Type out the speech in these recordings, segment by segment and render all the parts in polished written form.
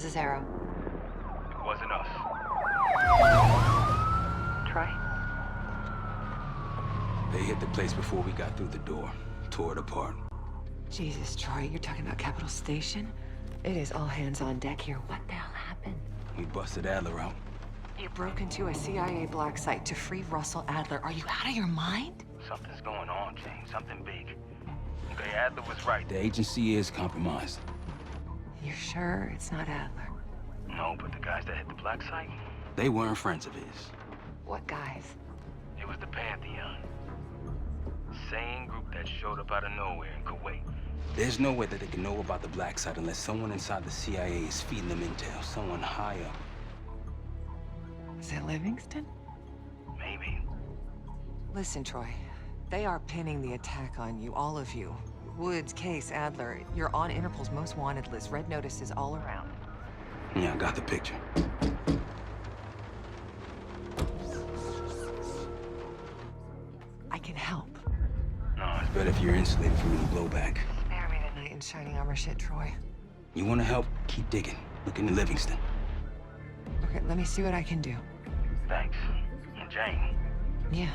This is Arrow. It wasn't us. Troy? They hit the place before we got through the door. Tore it apart. Jesus, Troy, you're talking about Capital Station? It is all hands on deck here. What the hell happened? We busted Adler out. You broke into a CIA black site to free Russell Adler. Are you out of your mind? Something's going on, James. Something big. Okay, Adler was right. The agency is compromised. You're sure it's not Adler? No, but the guys that hit the black site, They weren't friends of his. What guys? it was the Pantheon. Same group that showed up out of nowhere in Kuwait. There's no way that they can know about the black site unless someone inside the CIA is feeding them intel. Someone high up. Is it Livingston? Maybe. Listen, Troy. They are pinning the attack on you, all of you. Woods, Case, Adler. You're on Interpol's most wanted list. Red notices all around. Yeah, I got the picture. I can help. No, it's better if you're insulated from any blowback. Spare me the knight in shining armor shit, Troy. You want to help? Keep digging. Look into Livingston. Okay, let me see what I can do. Thanks. And Jane. Yeah.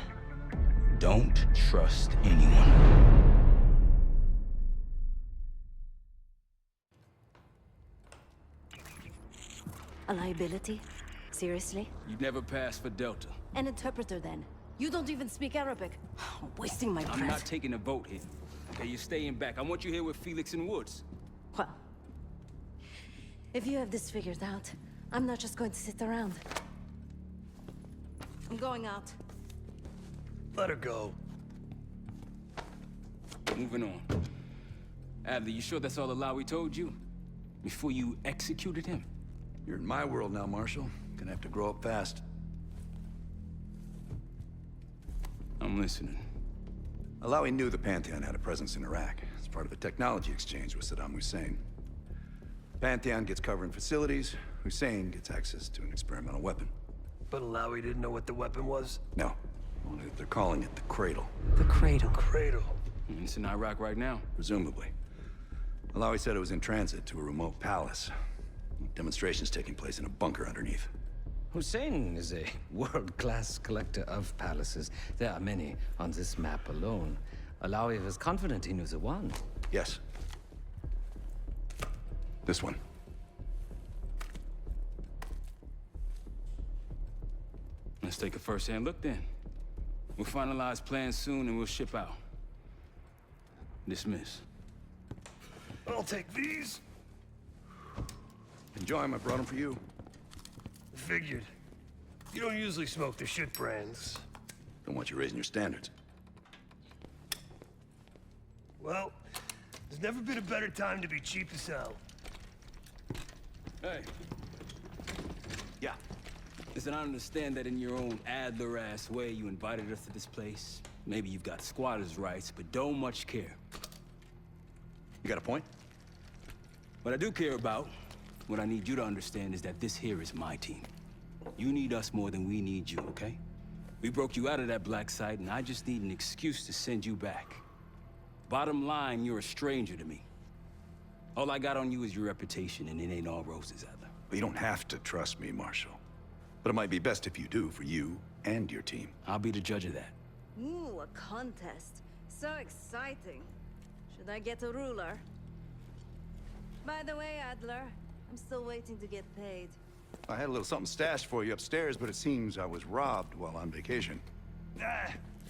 Don't trust anyone. A liability? Seriously? You never passed for Delta. An interpreter then? You don't even speak Arabic. Wasting my breath. I'm not taking a vote here. Okay, you're staying back. I want you here with Felix and Woods. Well, if you have this figured out, I'm not just going to sit around. I'm going out. Let her go. Moving on. Adler, you sure that's all the lie we told you? Before you executed him? You're in my world now, Marshal. Gonna have to grow up fast. I'm listening. Alawi knew the Pantheon had a presence in Iraq. It's part of a technology exchange with Saddam Hussein. Pantheon gets cover in facilities. Hussein gets access to an experimental weapon. But Alawi didn't know what the weapon was? No, only that they're calling it the Cradle, The Cradle. Cradle. It's in Iraq right now. presumably. Alawi said it was in transit to a remote palace. Demonstrations taking place in a bunker underneath. Hussein is a world-class collector of palaces. There are many on this map alone. Alawi was confident he knew the one. Yes. This one. Let's take a first-hand look then. We'll finalize plans soon and we'll ship out. Dismiss. I'll take these. Enjoy them. I brought them for you. Figured. You don't usually smoke the shit brands. Don't want you raising your standards. Well, there's never been a better time to be cheap as hell. Hey. Yeah. Listen, I understand that in your own Adler-ass way you invited us to this place. Maybe you've got squatters' rights, but don't much care. You got a point? What I do care about, what I need you to understand is that this here is my team. You need us more than we need you, okay? We broke you out of that black site, and I just need an excuse to send you back. Bottom line, you're a stranger to me. All I got on you is your reputation, and it ain't all roses, Adler. But you don't have to trust me, Marshal. But it might be best if you do, for you and your team. I'll be the judge of that. Ooh, a contest. So exciting. Should I get a ruler? By the way, Adler, I'm still waiting to get paid. I had a little something stashed for you upstairs, but it seems I was robbed while on vacation. Nah,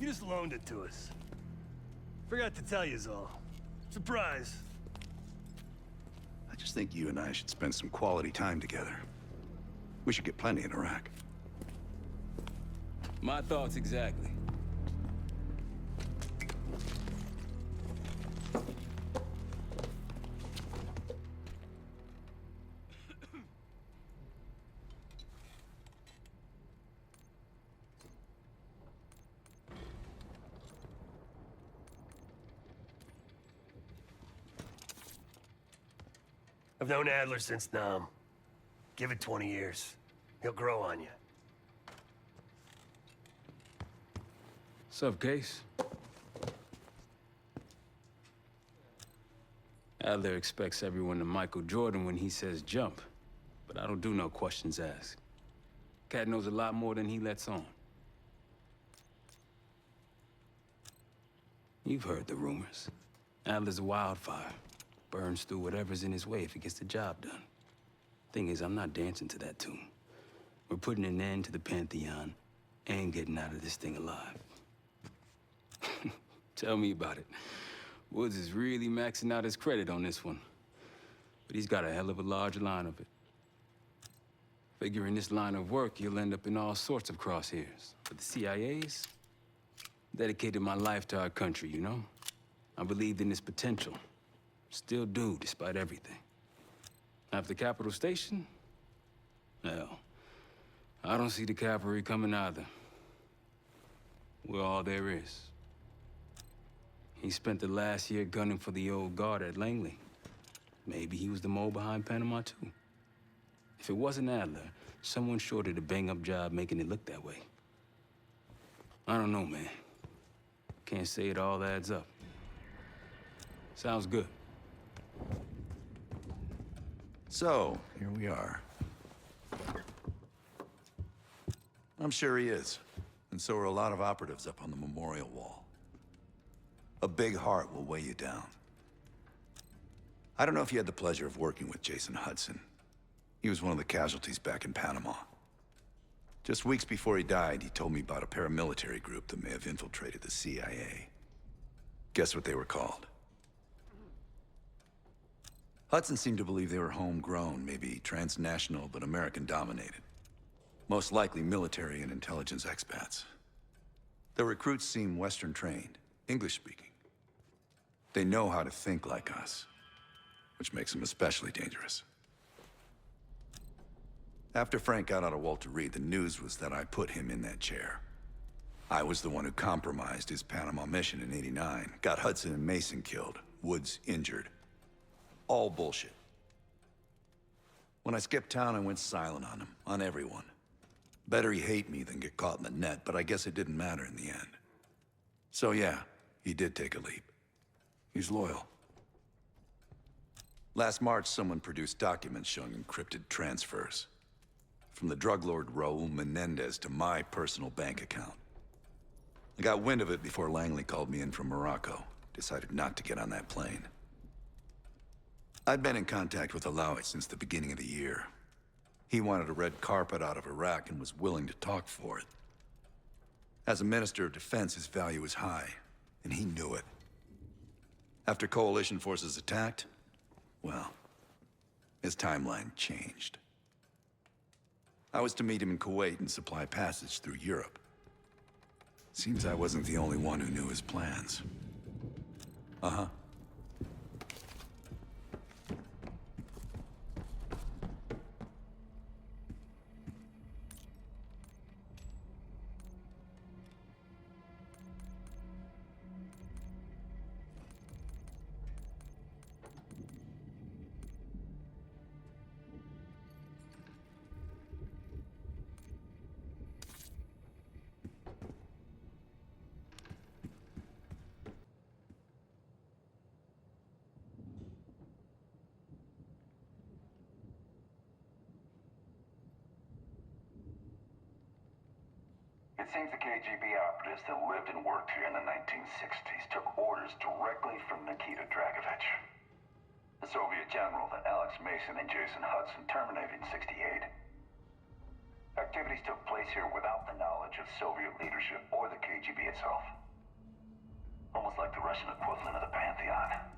you just loaned it to us. Forgot to tell yous all. Surprise. I just think you and I should spend some quality time together. We should get plenty in Iraq. My thoughts exactly. I've known Adler since Nam. Give it 20 years. He'll grow on you. Sup, Case? Adler expects everyone to Michael Jordan when he says jump. but I don't do no questions asked. Cat knows a lot more than he lets on. You've heard the rumors. Adler's a wildfire. Burns through whatever's in his way if he gets the job done. Thing is, I'm not dancing to that tune. We're putting an end to the Pantheon and getting out of this thing alive. Tell me about it. Woods is really maxing out his credit on this one. But he's got a hell of a large line of it. Figure in this line of work, you'll end up in all sorts of crosshairs. But the CIA's dedicated my life to our country, you know? I believed in its potential. Still do, despite everything. After Capital Station? Hell, I don't see the cavalry coming either. We're all there is. He spent the last year gunning for the old guard at Langley. Maybe he was the mole behind Panama, too. If it wasn't Adler, someone sure did a bang-up job making it look that way. I don't know, man. Can't say it all adds up. Sounds good. So, here we are. I'm sure he is. And so are a lot of operatives up on the memorial wall. A big heart will weigh you down. I don't know if you had the pleasure of working with Jason Hudson. He was one of the casualties back in Panama. Just weeks before he died, he told me about a paramilitary group that may have infiltrated the CIA. Guess what they were called? Hudson seemed to believe they were homegrown, maybe transnational, but American-dominated. Most likely military and intelligence expats. The recruits seem Western-trained, English-speaking. They know how to think like us, which makes them especially dangerous. After Frank got out of Walter Reed, the news was that I put him in that chair. I was the one who compromised his Panama mission in '89, got Hudson and Mason killed, Woods injured. All bullshit. When I skipped town, I went silent on him, on everyone. Better he hate me than get caught in the net, but I guess it didn't matter in the end. So yeah, he did take a leap. He's loyal. Last March, someone produced documents showing encrypted transfers. From the drug lord Raul Menendez to my personal bank account. I got wind of it before Langley called me in from Morocco. Decided not to get on that plane. I'd been in contact with Alawi since the beginning of the year. He wanted a red carpet out of Iraq and was willing to talk for it. As a Minister of Defense, his value was high, and he knew it. After coalition forces attacked, well, his timeline changed. I was to meet him in Kuwait and supply passage through Europe. Seems I wasn't the only one who knew his plans. Uh-huh. It seems the KGB operatives that lived and worked here in the 1960s took orders directly from Nikita Dragovich, the Soviet general that Alex Mason and Jason Hudson terminated in '68. Activities took place here without the knowledge of Soviet leadership or the KGB itself. Almost like the Russian equivalent of the Pantheon.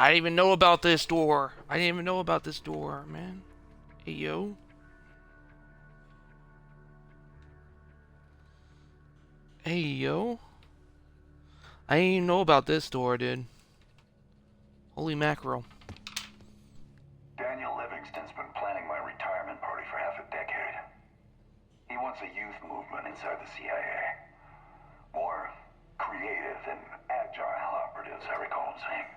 I didn't even know about this door. I didn't even know about this door, man. Hey, yo. Hey, yo. I didn't even know about this door, dude. Holy mackerel. Daniel Livingston's been planning my retirement party for half a decade. He wants a youth movement inside the CIA. More creative and agile operatives, I recall him saying.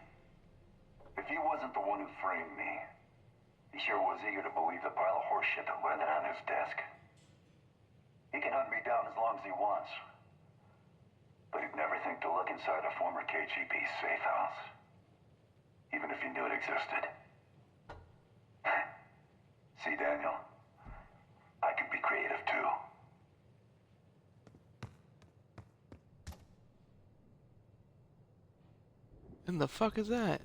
If he wasn't the one who framed me, he sure was eager to believe the pile of horseshit that landed on his desk. He can hunt me down as long as he wants. But he'd never think to look inside a former KGB safe house. Even if he knew it existed. See, Daniel? I can be creative too. And the fuck is that?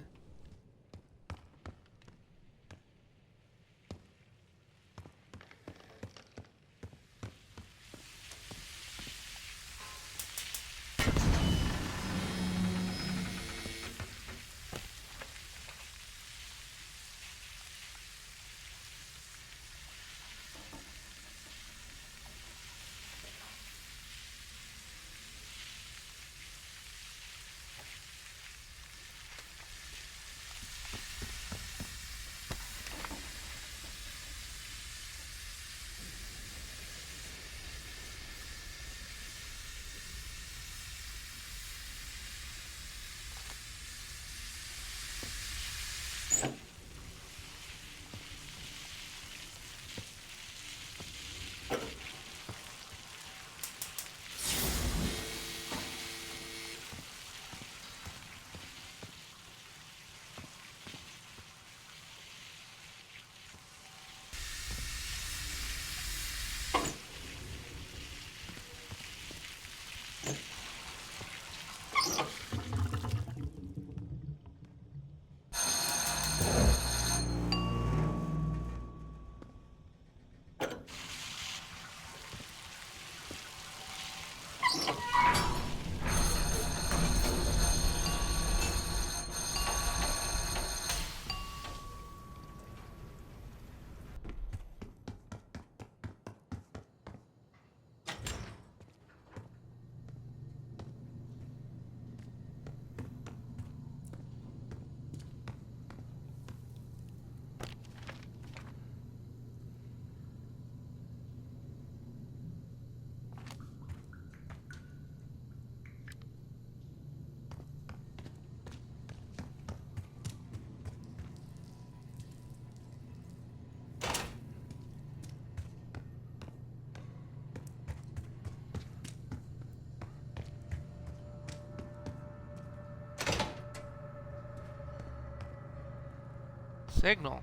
Signal.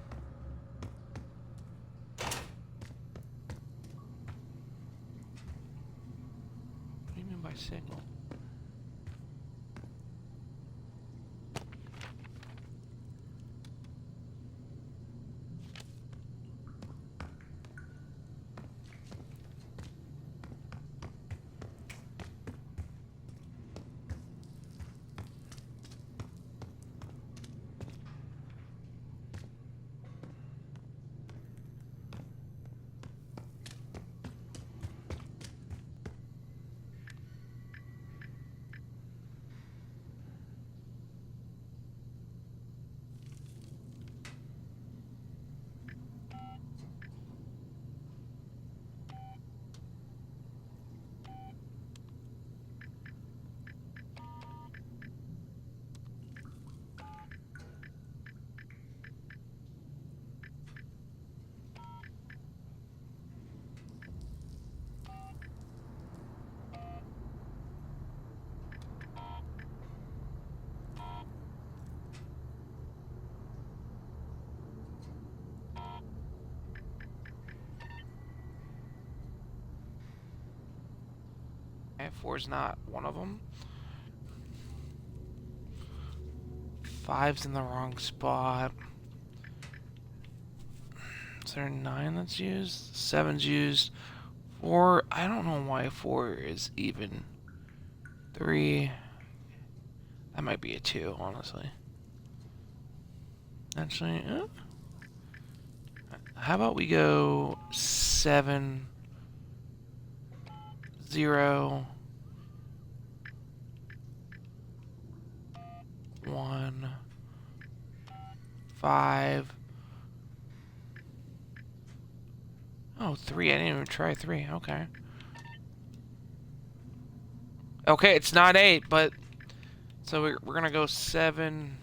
What do you mean by signal? Four's not one of them. 5's in the wrong spot. Is there 9 that's used? 7's used. 4, I don't know why 4 is even. 3, that might be a 2, honestly. Actually, how about we go 7, 0, 1, 5. Oh, 3. I didn't even try 3. Okay. Okay, it's not 8, but so we're gonna go 7.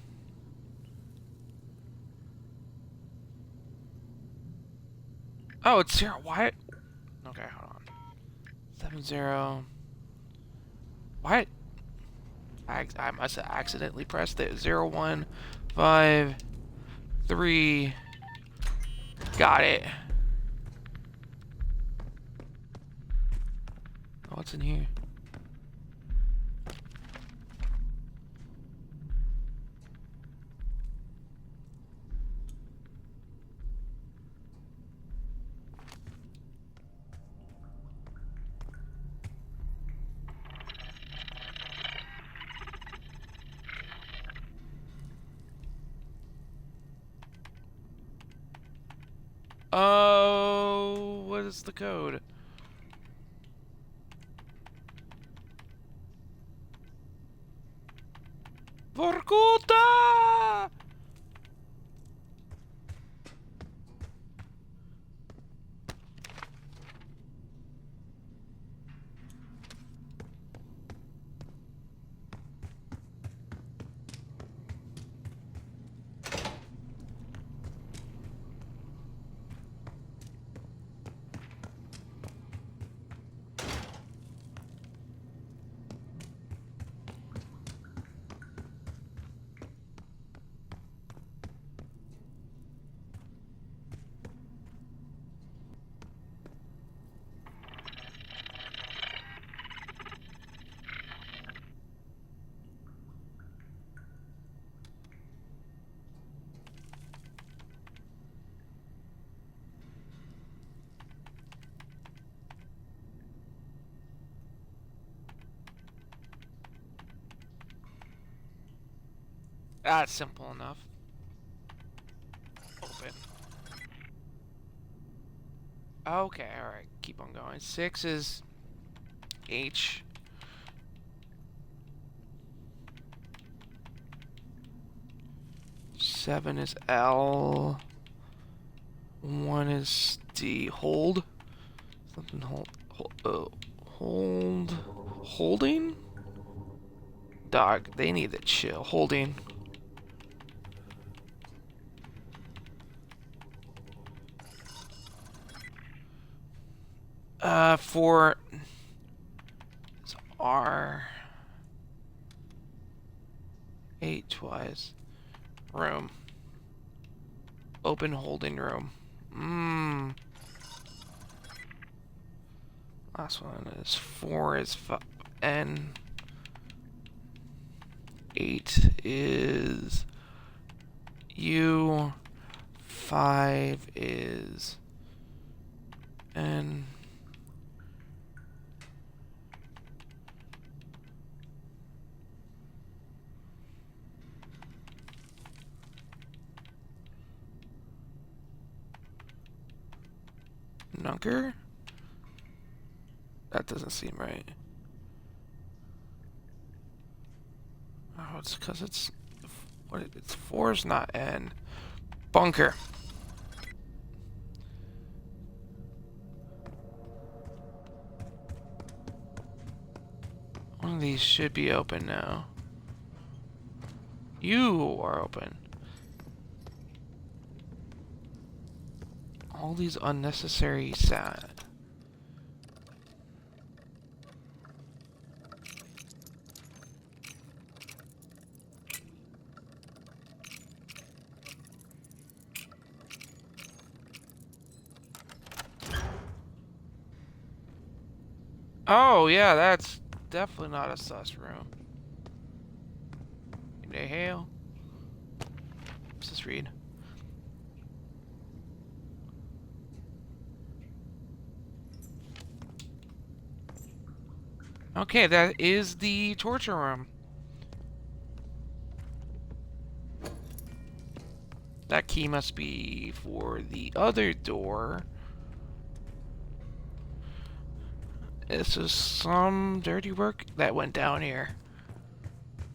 Oh, it's 0. Why? Okay, hold on. 7, 0. What? I must have accidentally pressed it. 0, 1, 5, 3. Got it. Oh, what's in here? Oh, what is the code? Vorkuta! That's simple enough. Open. Okay, alright. Keep on going. 6 is H. 7 is L. 1 is D. Hold. Something hold. Hold. Holding? Dog, they need to chill. Holding. For it's R 8 twice. Room. Open holding room. Last one is 4 is N. 8 is U. 5 is N. Nunker? That doesn't seem right. Oh, it's because it's what? It's 4 is not N. Bunker. One of these should be open now. You are open. All these unnecessary sound. Oh yeah, that's definitely not a sus room. In the hell? What's this read? Okay, that is the torture room. key must be for the other door. This is some dirty work that went down here.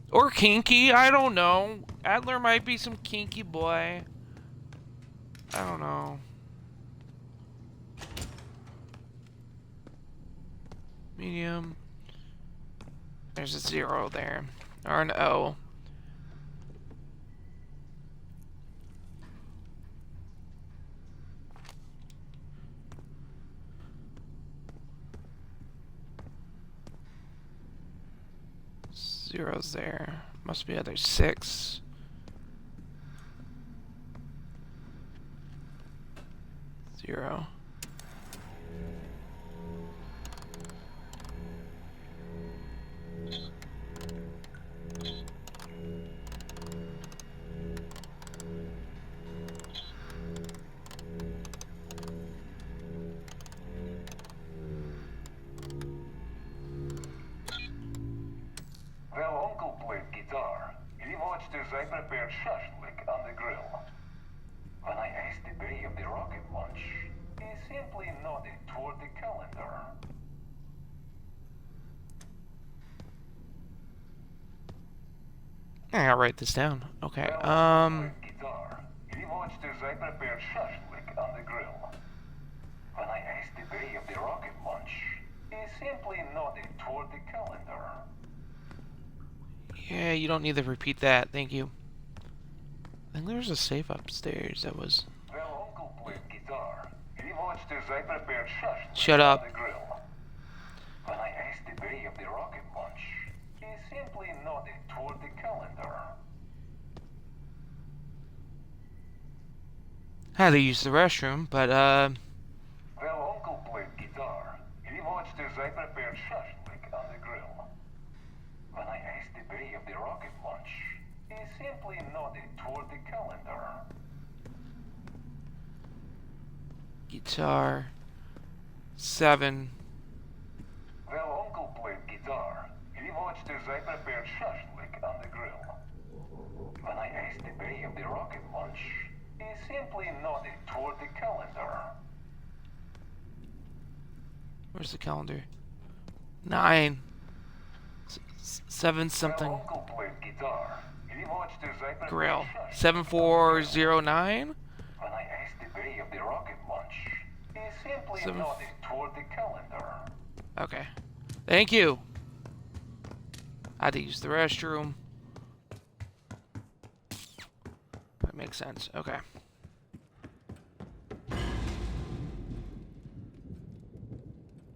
Or kinky, I don't know. Adler might be some kinky boy. I don't know. Medium. There's a 0 there. Or an O. Zero's there. Must be other 6. 0. Well, Uncle played guitar. He watched as I prepared shashlik on the grill. When I asked the bay of the rocket launch, he simply nodded toward the calendar. I gotta write this down. Okay. Well, Uncle played guitar. He watched as I prepared shashlik on the grill. When I asked the bay of the rocket launch, he simply nodded toward the calendar. Yeah, you don't need to repeat that. Thank you. I think there's a safe upstairs that was... Well, Uncle played guitar. He watched as I prepared shashlik Shut up. on the grill. When I asked the bay of the rocket launch, he simply nodded toward the calendar. Had to use the restroom, but, Well, Uncle played guitar. He watched as I prepared shashlik on the grill. When I asked the bay of the rocket launch, he simply nodded toward the calendar. guitar... 7. Well, Uncle played guitar. He watched as I prepared shashlik on the grill. When I asked the bay of the rocket launch, he simply nodded toward the calendar. Where's the calendar? 9. 7 something. Well, Uncle played guitar. He watched as I prepared Grill. shashlik 7409? When I asked the bay of the rocket launch, he simply nodded toward the calendar. Okay. Thank you. I had to use the restroom. That makes sense. Okay.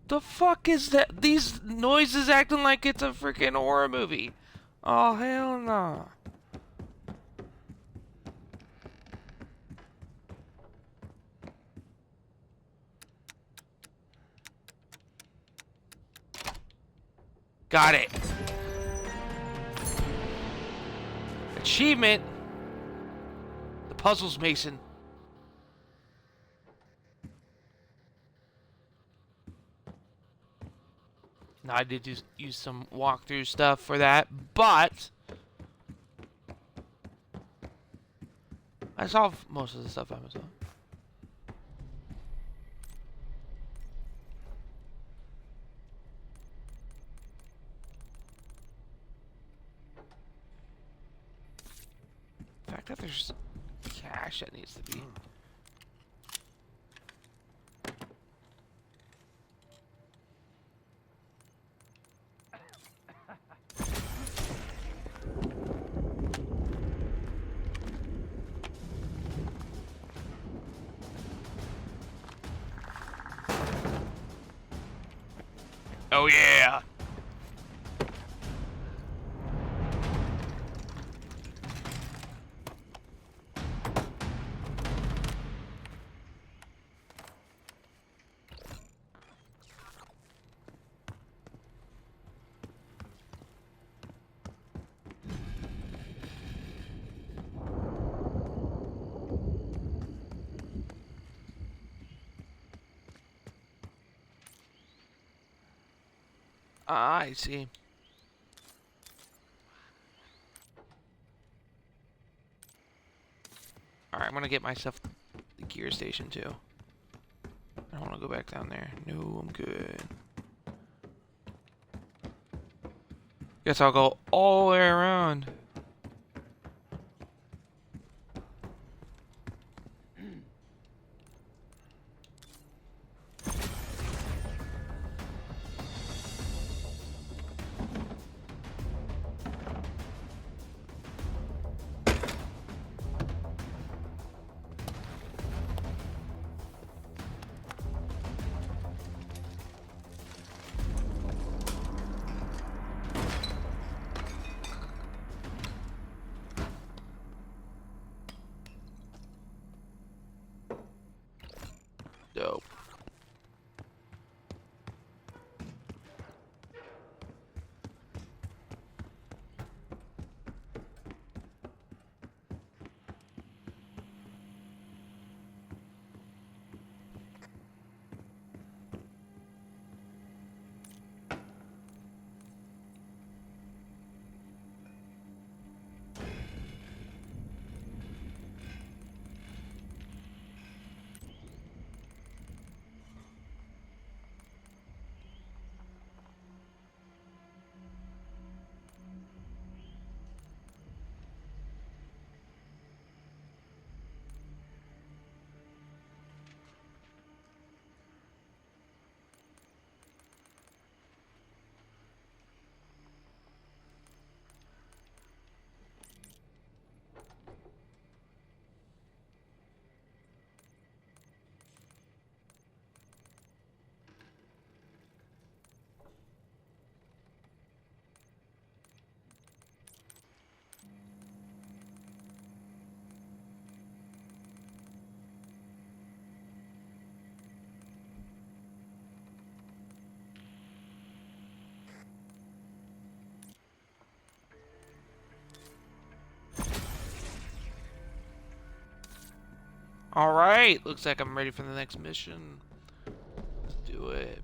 The fuck is that? These noises acting like it's a freaking horror movie. Oh, hell no. Got it. Achievement. The puzzle's Mason. Now, I did use some walkthrough stuff for that, but I solved most of the stuff by myself. The fact that there's cash that needs to be. Oh yeah! Ah, I see. Alright, I'm gonna get myself the gear station too. I don't want to go back down there. No, I'm good. Guess I'll go all the way around. Dope. Alright, looks like I'm ready for the next mission. Let's do it.